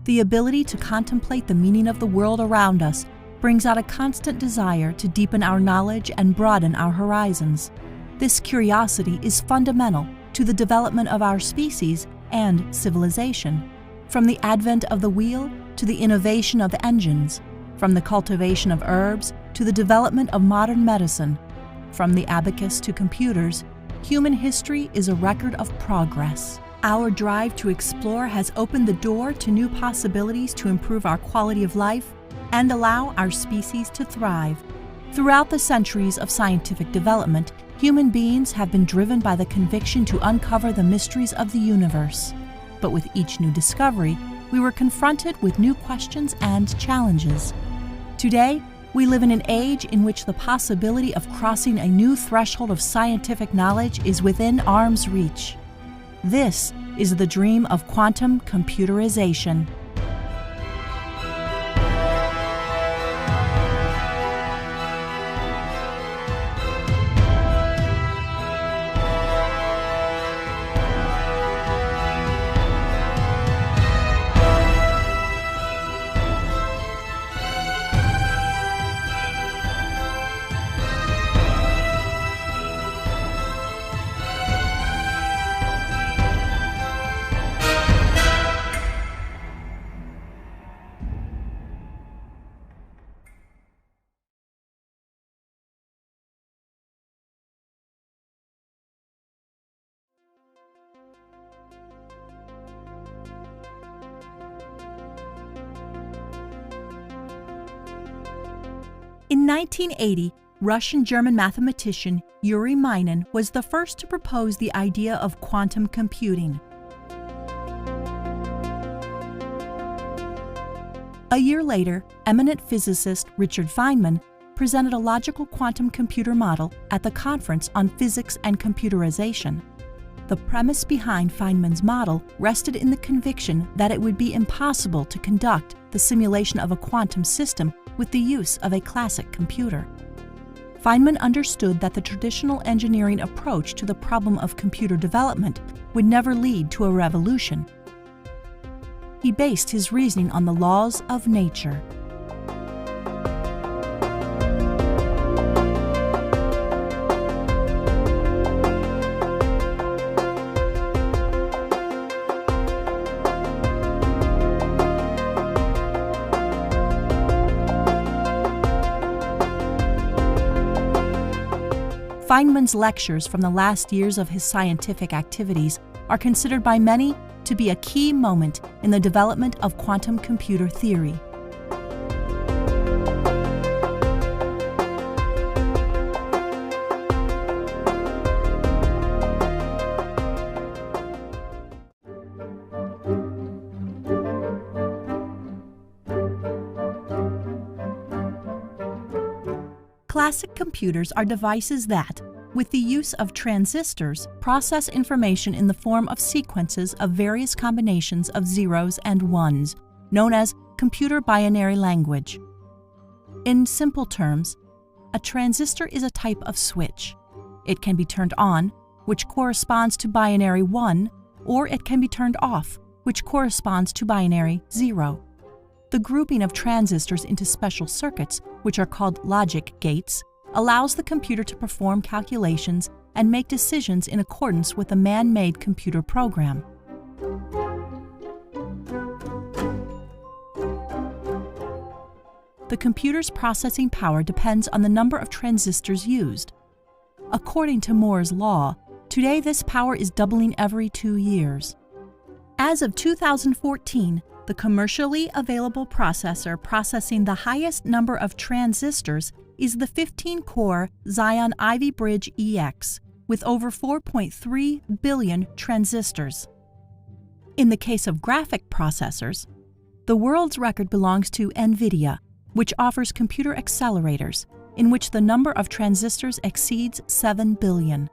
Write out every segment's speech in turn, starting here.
The ability to contemplate the meaning of the world around us brings out a constant desire to deepen our knowledge and broaden our horizons. This curiosity is fundamental to the development of our species and civilization. From the advent of the wheel to the innovation of engines, from the cultivation of herbs to the development of modern medicine, from the abacus to computers, human history is a record of progress. Our drive to explore has opened the door to new possibilities to improve our quality of life and allow our species to thrive. Throughout the centuries of scientific development, human beings have been driven by the conviction to uncover the mysteries of the universe. But with each new discovery, we were confronted with new questions and challenges. Today, we live in an age in which the possibility of crossing a new threshold of scientific knowledge is within arm's reach. This is the dream of quantum computerization. In 1980, Russian-German mathematician Yuri Minin was the first to propose the idea of quantum computing. A year later, eminent physicist Richard Feynman presented a logical quantum computer model at the Conference on Physics and Computerization. The premise behind Feynman's model rested in the conviction that it would be impossible to conduct the simulation of a quantum system with the use of a classic computer. Feynman understood that the traditional engineering approach to the problem of computer development would never lead to a revolution. He based his reasoning on the laws of nature. Feynman's lectures from the last years of his scientific activities are considered by many to be a key moment in the development of quantum computer theory. Classic computers are devices that, with the use of transistors, process information in the form of sequences of various combinations of zeros and ones, known as computer binary language. In simple terms, a transistor is a type of switch. It can be turned on, which corresponds to binary 1, or it can be turned off, which corresponds to binary 0. The grouping of transistors into special circuits, which are called logic gates, allows the computer to perform calculations and make decisions in accordance with a man-made computer program. The computer's processing power depends on the number of transistors used. According to Moore's law, today this power is doubling every 2 years. As of 2014, the commercially available processor processing the highest number of transistors is the 15-core Xeon Ivy Bridge EX, with over 4.3 billion transistors. In the case of graphic processors, the world's record belongs to NVIDIA, which offers computer accelerators, in which the number of transistors exceeds 7 billion.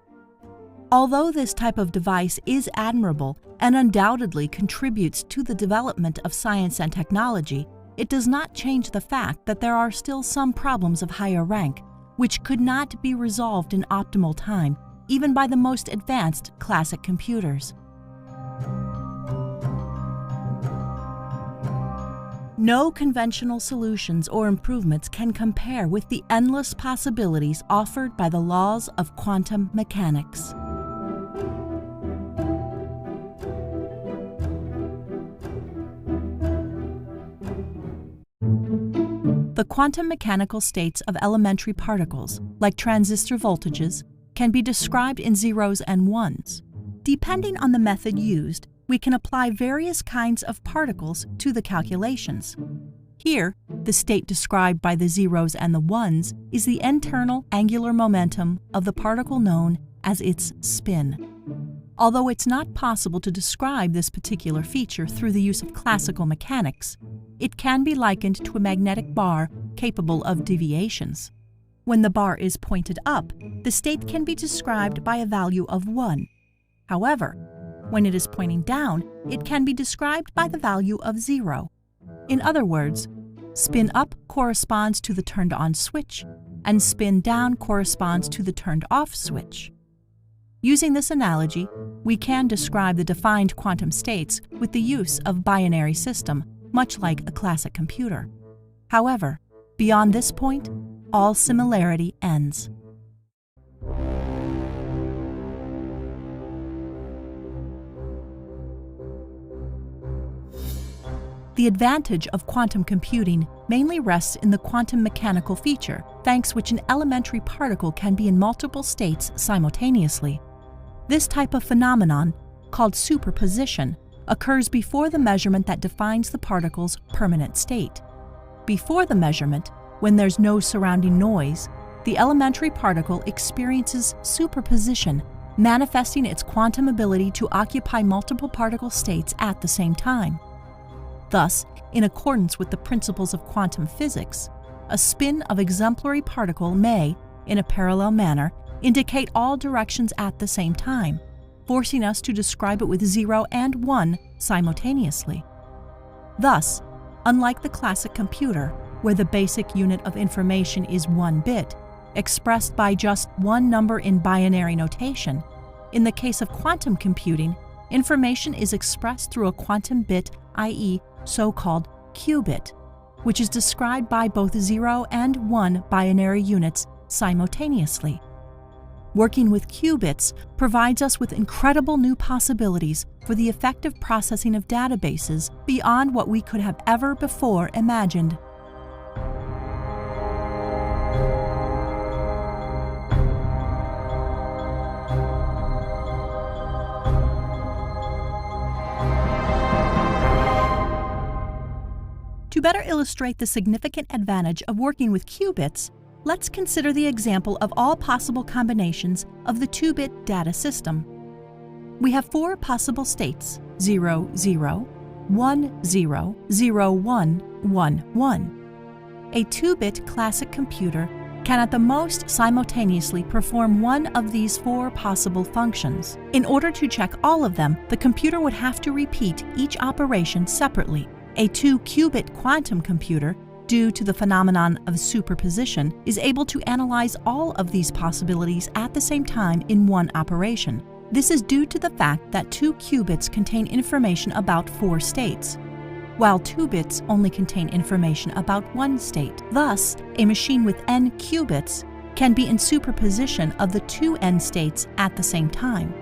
Although this type of device is admirable and undoubtedly contributes to the development of science and technology, it does not change the fact that there are still some problems of higher rank, which could not be resolved in optimal time, even by the most advanced classic computers. No conventional solutions or improvements can compare with the endless possibilities offered by the laws of quantum mechanics. The quantum mechanical states of elementary particles, like transistor voltages, can be described in zeros and ones. Depending on the method used, we can apply various kinds of particles to the calculations. Here, the state described by the zeros and the ones is the internal angular momentum of the particle known as its spin. Although it's not possible to describe this particular feature through the use of classical mechanics, it can be likened to a magnetic bar capable of deviations. When the bar is pointed up, the state can be described by a value of 1. However, when it is pointing down, it can be described by the value of 0. In other words, spin up corresponds to the turned on switch, and spin down corresponds to the turned off switch. Using this analogy, we can describe the defined quantum states with the use of binary system, much like a classic computer. However, beyond this point, all similarity ends. The advantage of quantum computing mainly rests in the quantum mechanical feature, thanks which an elementary particle can be in multiple states simultaneously. This type of phenomenon, called superposition, occurs before the measurement that defines the particle's permanent state. Before the measurement, when there's no surrounding noise, the elementary particle experiences superposition, manifesting its quantum ability to occupy multiple particle states at the same time. Thus, in accordance with the principles of quantum physics, a spin of exemplary particle may, in a parallel manner, indicate all directions at the same time, forcing us to describe it with 0 and 1 simultaneously. Thus, unlike the classic computer, where the basic unit of information is 1 bit, expressed by just one number in binary notation, in the case of quantum computing, information is expressed through a quantum bit, i.e., so-called qubit, which is described by both 0 and 1 binary units simultaneously. Working with qubits provides us with incredible new possibilities for the effective processing of databases beyond what we could have ever before imagined. To better illustrate the significant advantage of working with qubits, let's consider the example of all possible combinations of the 2-bit data system. We have 4 possible states: 0, 0, 1, 0, 0, 1, 1, 1. A 2-bit classic computer can at the most simultaneously perform one of these 4 possible functions. In order to check all of them, the computer would have to repeat each operation separately. A 2-qubit quantum computer, due to the phenomenon of superposition, is able to analyze all of these possibilities at the same time in one operation. This is due to the fact that 2 qubits contain information about 4 states, while 2 bits only contain information about 1 state. Thus, a machine with n qubits can be in superposition of the 2 n states at the same time.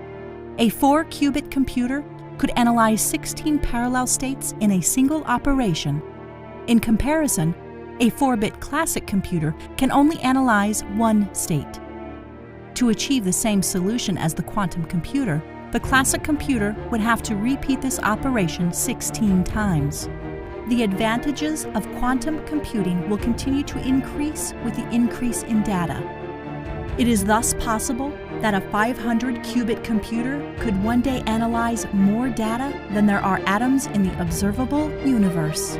A 4-qubit computer could analyze 16 parallel states in a single operation. In comparison, a 4-bit classic computer can only analyze 1 state. To achieve the same solution as the quantum computer, the classic computer would have to repeat this operation 16 times. The advantages of quantum computing will continue to increase with the increase in data. It is thus possible that a 500-qubit computer could one day analyze more data than there are atoms in the observable universe.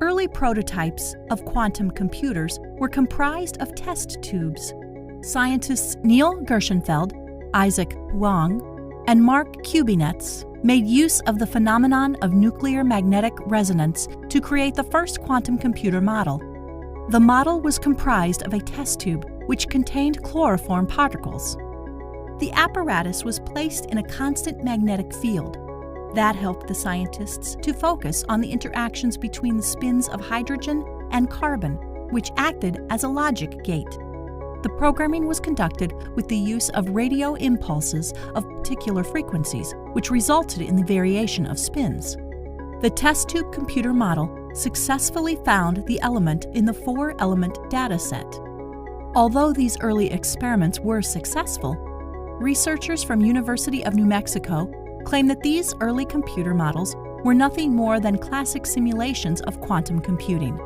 Early prototypes of quantum computers were comprised of test tubes. Scientists Neil Gershenfeld, Isaac Huang, and Mark Kubinets made use of the phenomenon of nuclear magnetic resonance to create the first quantum computer model. The model was comprised of a test tube which contained chloroform particles. The apparatus was placed in a constant magnetic field. That helped the scientists to focus on the interactions between the spins of hydrogen and carbon, which acted as a logic gate. The programming was conducted with the use of radio impulses of particular frequencies, which resulted in the variation of spins. The test tube computer model successfully found the element in the 4-element dataset. Although these early experiments were successful, researchers from University of New Mexico claim that these early computer models were nothing more than classic simulations of quantum computing.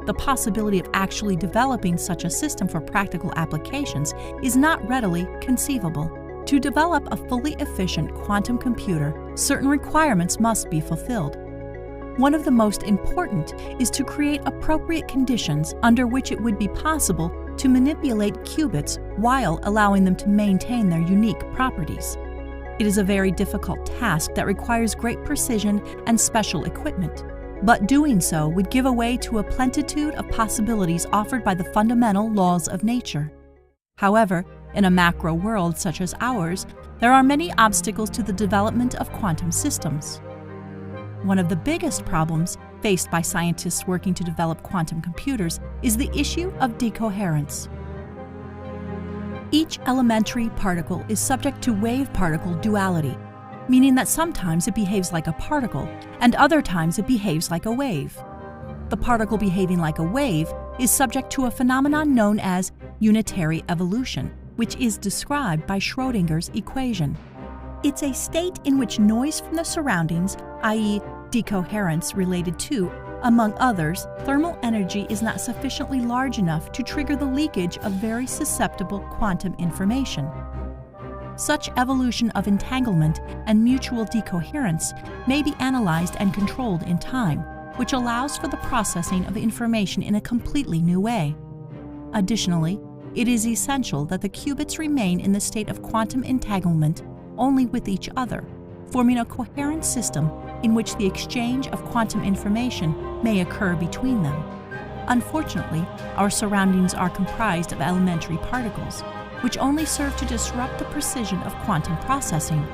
The possibility of actually developing such a system for practical applications is not readily conceivable. To develop a fully efficient quantum computer, certain requirements must be fulfilled. One of the most important is to create appropriate conditions under which it would be possible to manipulate qubits while allowing them to maintain their unique properties. It is a very difficult task that requires great precision and special equipment, but doing so would give way to a plenitude of possibilities offered by the fundamental laws of nature. However, in a macro world such as ours, there are many obstacles to the development of quantum systems. One of the biggest problems faced by scientists working to develop quantum computers is the issue of decoherence. Each elementary particle is subject to wave-particle duality, meaning that sometimes it behaves like a particle and other times it behaves like a wave. The particle behaving like a wave is subject to a phenomenon known as unitary evolution, which is described by Schrödinger's equation. It's a state in which noise from the surroundings, i.e., decoherence related to, among others, thermal energy is not sufficiently large enough to trigger the leakage of very susceptible quantum information. Such evolution of entanglement and mutual decoherence may be analyzed and controlled in time, which allows for the processing of information in a completely new way. Additionally, it is essential that the qubits remain in the state of quantum entanglement only with each other, forming a coherent system in which the exchange of quantum information may occur between them. Unfortunately, our surroundings are comprised of elementary particles, which only serve to disrupt the precision of quantum processing.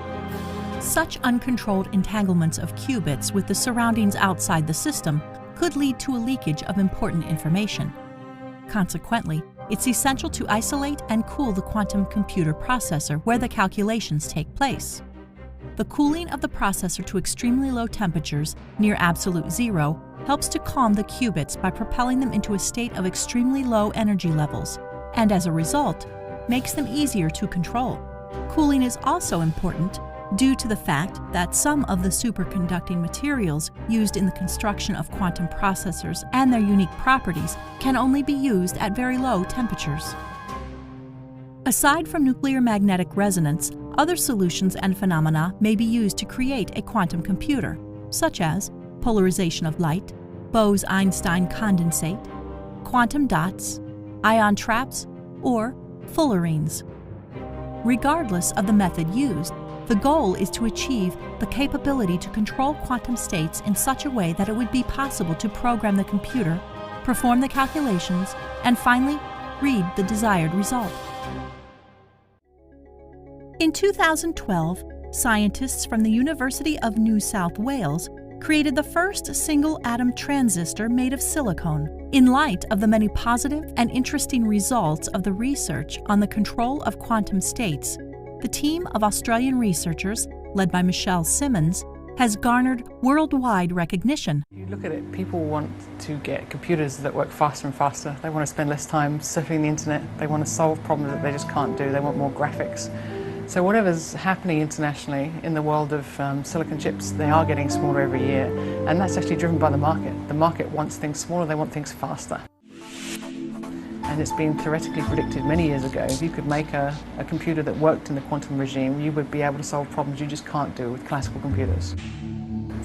Such uncontrolled entanglements of qubits with the surroundings outside the system could lead to a leakage of important information. Consequently, it's essential to isolate and cool the quantum computer processor where the calculations take place. The cooling of the processor to extremely low temperatures, near absolute zero, helps to calm the qubits by propelling them into a state of extremely low energy levels, and as a result, makes them easier to control. Cooling is also important due to the fact that some of the superconducting materials used in the construction of quantum processors and their unique properties can only be used at very low temperatures. Aside from nuclear magnetic resonance, other solutions and phenomena may be used to create a quantum computer, such as polarization of light, Bose-Einstein condensate, quantum dots, ion traps, or fullerenes. Regardless of the method used, the goal is to achieve the capability to control quantum states in such a way that it would be possible to program the computer, perform the calculations, and finally, read the desired result. In 2012, scientists from the University of New South Wales created the first single-atom transistor made of silicon. In light of the many positive and interesting results of the research on the control of quantum states, the team of Australian researchers, led by Michelle Simmons, has garnered worldwide recognition. You look at it, people want to get computers that work faster and faster. They want to spend less time surfing the internet. They want to solve problems that they just can't do. They want more graphics. So whatever's happening internationally in the world of silicon chips, they are getting smaller every year, and that's actually driven by the market. The market wants things smaller, they want things faster. And it's been theoretically predicted many years ago, if you could make a computer that worked in the quantum regime, you would be able to solve problems you just can't do with classical computers.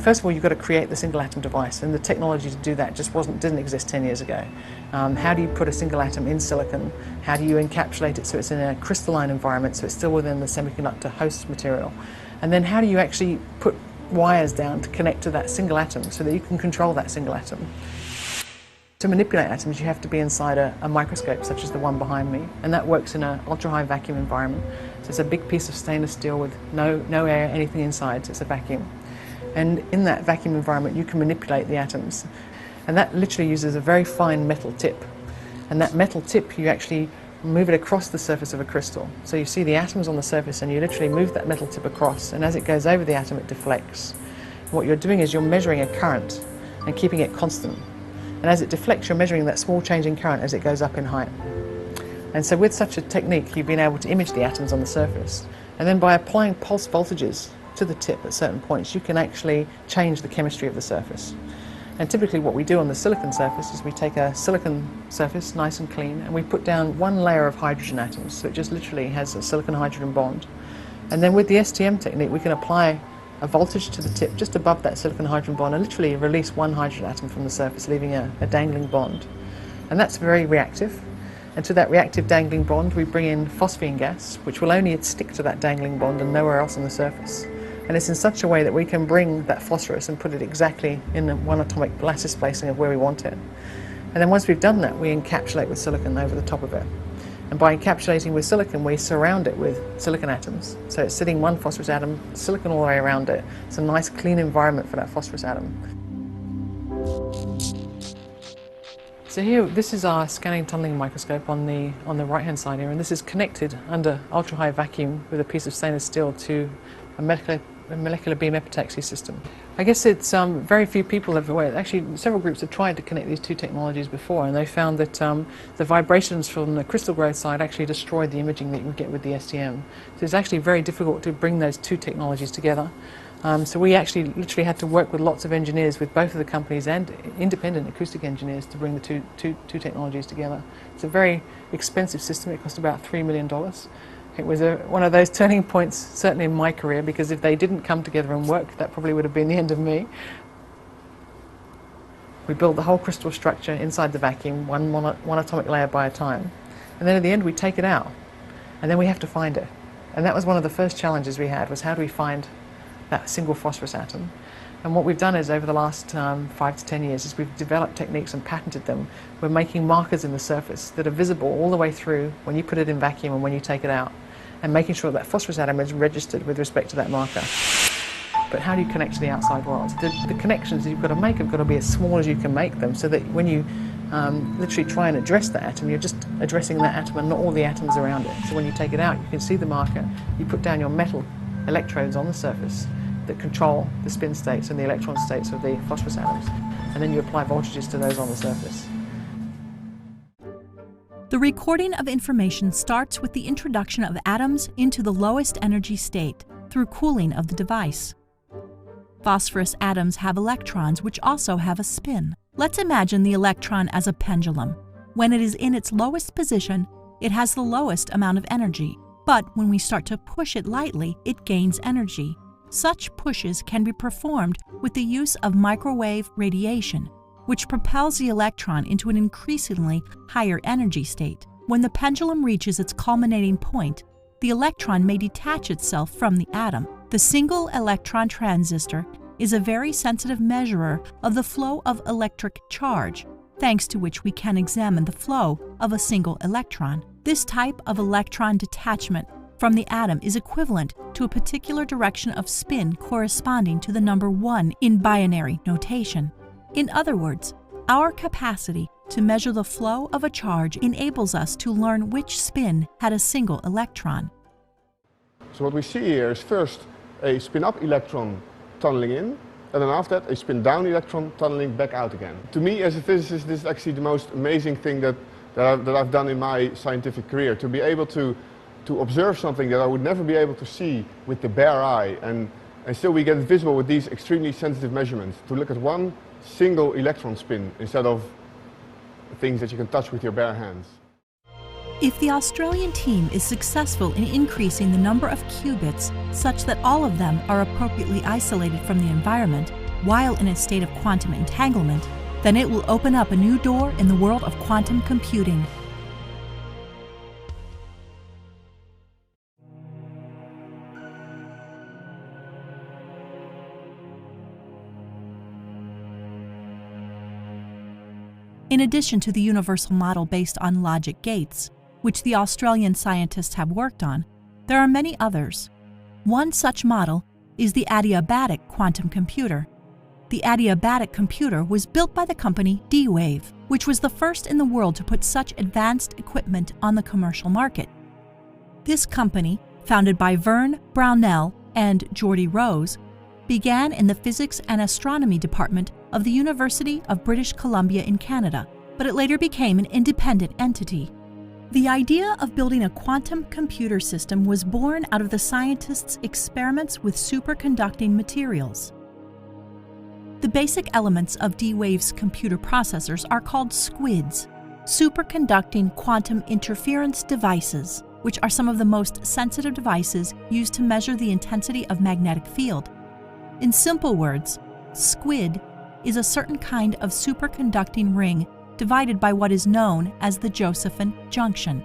First of all, you've got to create the single atom device, and the technology to do that just didn't exist 10 years ago. How do you put a single atom in silicon? How do you encapsulate it so it's in a crystalline environment, so it's still within the semiconductor host material? And then how do you actually put wires down to connect to that single atom so that you can control that single atom? To manipulate atoms, you have to be inside a microscope such as the one behind me, and that works in an ultra-high vacuum environment. So it's a big piece of stainless steel with no air, anything inside, so it's a vacuum. And in that vacuum environment, you can manipulate the atoms. And that literally uses a very fine metal tip. And that metal tip, you actually move it across the surface of a crystal. So you see the atoms on the surface, and you literally move that metal tip across, and as it goes over the atom, it deflects. What you're doing is you're measuring a current and keeping it constant. And as it deflects, you're measuring that small change in current as it goes up in height. And so with such a technique, you've been able to image the atoms on the surface. And then by applying pulse voltages to the tip at certain points, you can actually change the chemistry of the surface. And typically what we do on the silicon surface is we take a silicon surface, nice and clean, and we put down one layer of hydrogen atoms. So it just literally has a silicon-hydrogen bond. And then with the STM technique, we can apply a voltage to the tip just above that silicon-hydrogen bond and literally release one hydrogen atom from the surface, leaving a dangling bond. And that's very reactive. And to that reactive dangling bond, we bring in phosphine gas, which will only stick to that dangling bond and nowhere else on the surface. And it's in such a way that we can bring that phosphorus and put it exactly in the one atomic lattice spacing of where we want it. And then once we've done that, we encapsulate with silicon over the top of it. And by encapsulating with silicon, we surround it with silicon atoms. So it's sitting one phosphorus atom, silicon all the way around it. It's a nice clean environment for that phosphorus atom. So here, this is our scanning tunneling microscope on the right-hand side here, and this is connected under ultra-high vacuum with a piece of stainless steel to a molecular beam epitaxy system. I guess it's very few people have, well, actually several groups have tried to connect these two technologies before, and they found that the vibrations from the crystal growth side actually destroyed the imaging that you would get with the STM. So it's actually very difficult to bring those two technologies together. So we actually literally had to work with lots of engineers with both of the companies and independent acoustic engineers to bring the two technologies together. It's a very expensive system. It cost about $3 million. It was one of those turning points, certainly in my career, because if they didn't come together and work, that probably would have been the end of me. We built the whole crystal structure inside the vacuum, one atomic layer by a time. And then at the end, we take it out, and then we have to find it. And that was one of the first challenges we had, was how do we find that single phosphorus atom? And what we've done is, over the last 5 to 10 years, is we've developed techniques and patented them. We're making markers in the surface that are visible all the way through when you put it in vacuum and when you take it out, and making sure that phosphorus atom is registered with respect to that marker. But how do you connect to the outside world? The connections you've got to make have got to be as small as you can make them, so that when you literally try and address that atom, you're just addressing that atom and not all the atoms around it. So when you take it out, you can see the marker, you put down your metal electrodes on the surface that control the spin states and the electron states of the phosphorus atoms, and then you apply voltages to those on the surface. The recording of information starts with the introduction of atoms into the lowest energy state through cooling of the device. Phosphorus atoms have electrons which also have a spin. Let's imagine the electron as a pendulum. When it is in its lowest position, it has the lowest amount of energy, but when we start to push it lightly, it gains energy. Such pushes can be performed with the use of microwave radiation, which propels the electron into an increasingly higher energy state. When the pendulum reaches its culminating point, the electron may detach itself from the atom. The single electron transistor is a very sensitive measurer of the flow of electric charge, thanks to which we can examine the flow of a single electron. This type of electron detachment from the atom is equivalent to a particular direction of spin corresponding to the number 1 in binary notation. In other words, our capacity to measure the flow of a charge enables us to learn which spin had a single electron. So what we see here is first a spin-up electron tunneling in, and then after that a spin-down electron tunneling back out again. To me, as a physicist, this is actually the most amazing thing that I've done in my scientific career, to be able to observe something that I would never be able to see with the bare eye, and still we get it visible with these extremely sensitive measurements, to look at one single electron spin instead of things that you can touch with your bare hands. If the Australian team is successful in increasing the number of qubits such that all of them are appropriately isolated from the environment, while in a state of quantum entanglement, then it will open up a new door in the world of quantum computing. In addition to the universal model based on logic gates, which the Australian scientists have worked on, there are many others. One such model is the adiabatic quantum computer. The adiabatic computer was built by the company D-Wave, which was the first in the world to put such advanced equipment on the commercial market. This company, founded by Vern Brownell and Geordie Rose, began in the Physics and Astronomy Department of the University of British Columbia in Canada, but it later became an independent entity. The idea of building a quantum computer system was born out of the scientists' experiments with superconducting materials. The basic elements of D-Wave's computer processors are called SQUIDs, superconducting quantum interference devices, which are some of the most sensitive devices used to measure the intensity of magnetic field. In simple words, SQUID is a certain kind of superconducting ring divided by what is known as the Josephson junction.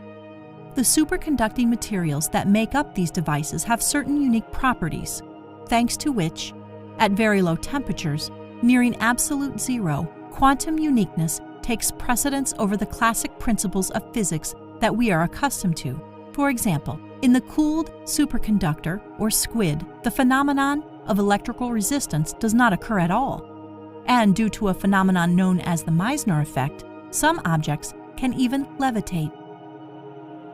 The superconducting materials that make up these devices have certain unique properties, thanks to which, at very low temperatures, nearing absolute zero, quantum uniqueness takes precedence over the classic principles of physics that we are accustomed to. For example, in the cooled superconductor, or SQUID, the phenomenon of electrical resistance does not occur at all. And due to a phenomenon known as the Meissner effect, some objects can even levitate.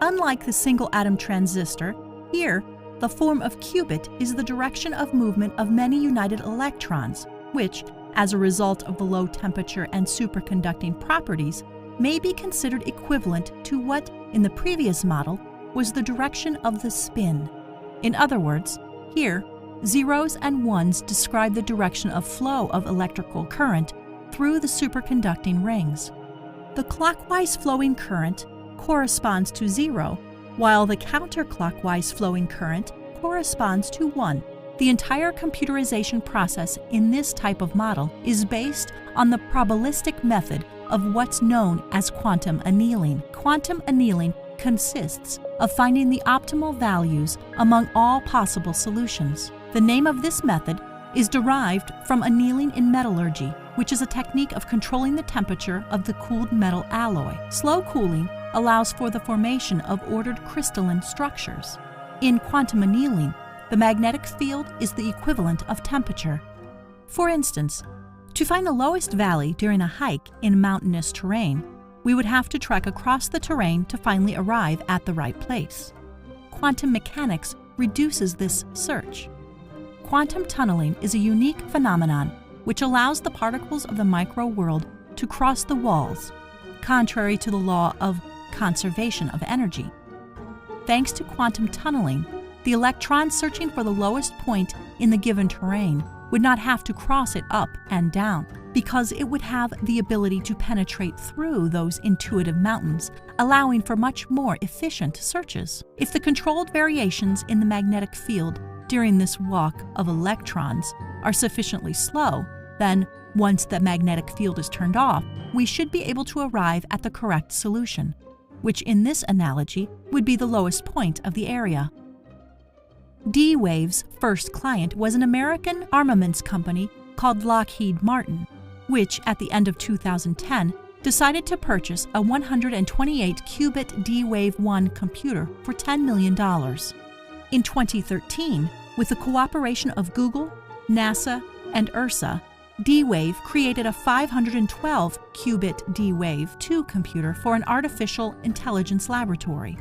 Unlike the single-atom transistor, here, the form of qubit is the direction of movement of many united electrons, which, as a result of the low temperature and superconducting properties, may be considered equivalent to what, in the previous model, was the direction of the spin. In other words, here, zeros and ones describe the direction of flow of electrical current through the superconducting rings. The clockwise flowing current corresponds to 0, while the counterclockwise flowing current corresponds to 1. The entire computerization process in this type of model is based on the probabilistic method of what's known as quantum annealing. Quantum annealing consists of finding the optimal values among all possible solutions. The name of this method is derived from annealing in metallurgy, which is a technique of controlling the temperature of the cooled metal alloy. Slow cooling allows for the formation of ordered crystalline structures. In quantum annealing, the magnetic field is the equivalent of temperature. For instance, to find the lowest valley during a hike in mountainous terrain, we would have to trek across the terrain to finally arrive at the right place. Quantum mechanics reduces this search. Quantum tunneling is a unique phenomenon which allows the particles of the micro-world to cross the walls, contrary to the law of conservation of energy. Thanks to quantum tunneling, the electron searching for the lowest point in the given terrain would not have to cross it up and down, because it would have the ability to penetrate through those intuitive mountains, allowing for much more efficient searches. If the controlled variations in the magnetic field during this walk of electrons are sufficiently slow, then once the magnetic field is turned off, we should be able to arrive at the correct solution, which in this analogy would be the lowest point of the area. D-Wave's first client was an American armaments company called Lockheed Martin, which at the end of 2010 decided to purchase a 128-qubit D-Wave 1 computer for $10 million. In 2013, with the cooperation of Google, NASA, and URSA, D-Wave created a 512-qubit D-Wave 2 computer for an artificial intelligence laboratory.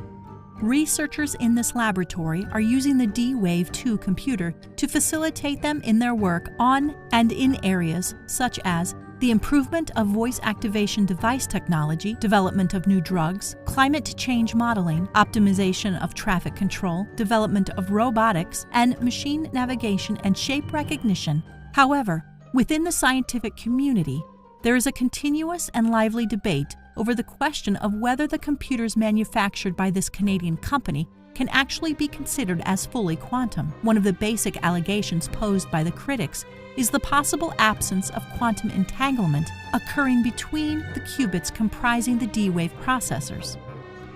Researchers in this laboratory are using the D-Wave 2 computer to facilitate them in their work on and in areas such as the improvement of voice activation device technology, development of new drugs, climate change modeling, optimization of traffic control, development of robotics, and machine navigation and shape recognition. However, within the scientific community, there is a continuous and lively debate over the question of whether the computers manufactured by this Canadian company can actually be considered as fully quantum. One of the basic allegations posed by the critics is the possible absence of quantum entanglement occurring between the qubits comprising the D-Wave processors.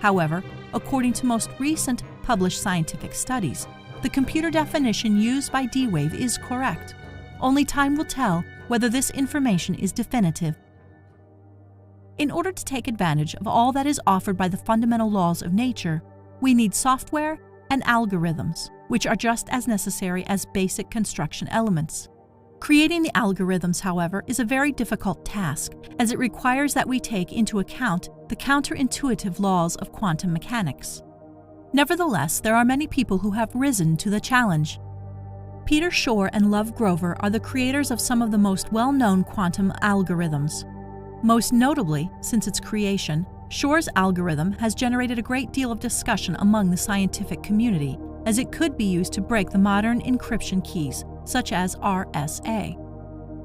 However, according to most recent published scientific studies, the computer definition used by D-Wave is correct. Only time will tell whether this information is definitive. In order to take advantage of all that is offered by the fundamental laws of nature, we need software and algorithms, which are just as necessary as basic construction elements. Creating the algorithms, however, is a very difficult task, as it requires that we take into account the counterintuitive laws of quantum mechanics. Nevertheless, there are many people who have risen to the challenge. Peter Shor and Love Grover are the creators of some of the most well-known quantum algorithms. Most notably, since its creation, Shor's algorithm has generated a great deal of discussion among the scientific community, as it could be used to break the modern encryption keys, such as RSA.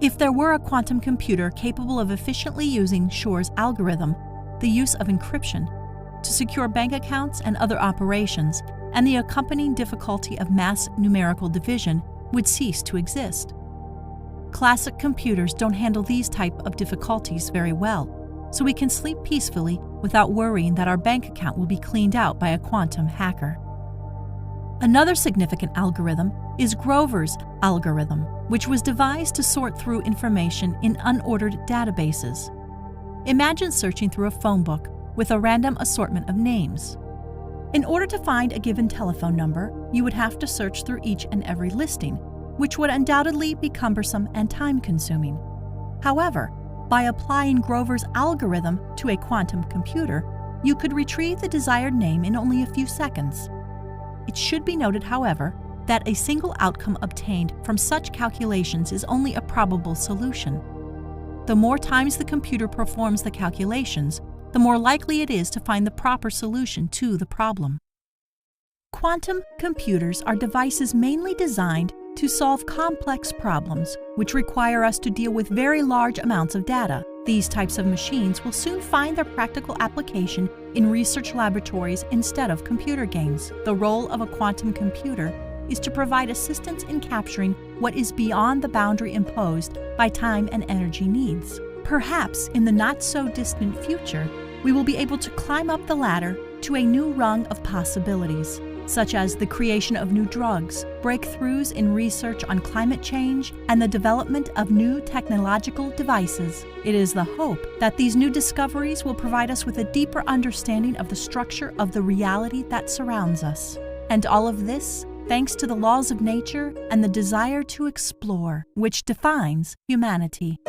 If there were a quantum computer capable of efficiently using Shor's algorithm, the use of encryption, to secure bank accounts and other operations, and the accompanying difficulty of mass numerical division would cease to exist. Classic computers don't handle these type of difficulties very well, so we can sleep peacefully without worrying that our bank account will be cleaned out by a quantum hacker. Another significant algorithm is Grover's algorithm, which was devised to sort through information in unordered databases. Imagine searching through a phone book with a random assortment of names. In order to find a given telephone number, you would have to search through each and every listing, which would undoubtedly be cumbersome and time-consuming. However, by applying Grover's algorithm to a quantum computer, you could retrieve the desired name in only a few seconds. It should be noted, however, that a single outcome obtained from such calculations is only a probable solution. The more times the computer performs the calculations, the more likely it is to find the proper solution to the problem. Quantum computers are devices mainly designed to solve complex problems, which require us to deal with very large amounts of data. These types of machines will soon find their practical application in research laboratories instead of computer games. The role of a quantum computer is to provide assistance in capturing what is beyond the boundary imposed by time and energy needs. Perhaps in the not-so-distant future, we will be able to climb up the ladder to a new rung of possibilities, such as the creation of new drugs, breakthroughs in research on climate change, and the development of new technological devices. It is the hope that these new discoveries will provide us with a deeper understanding of the structure of the reality that surrounds us. And all of this thanks to the laws of nature and the desire to explore, which defines humanity.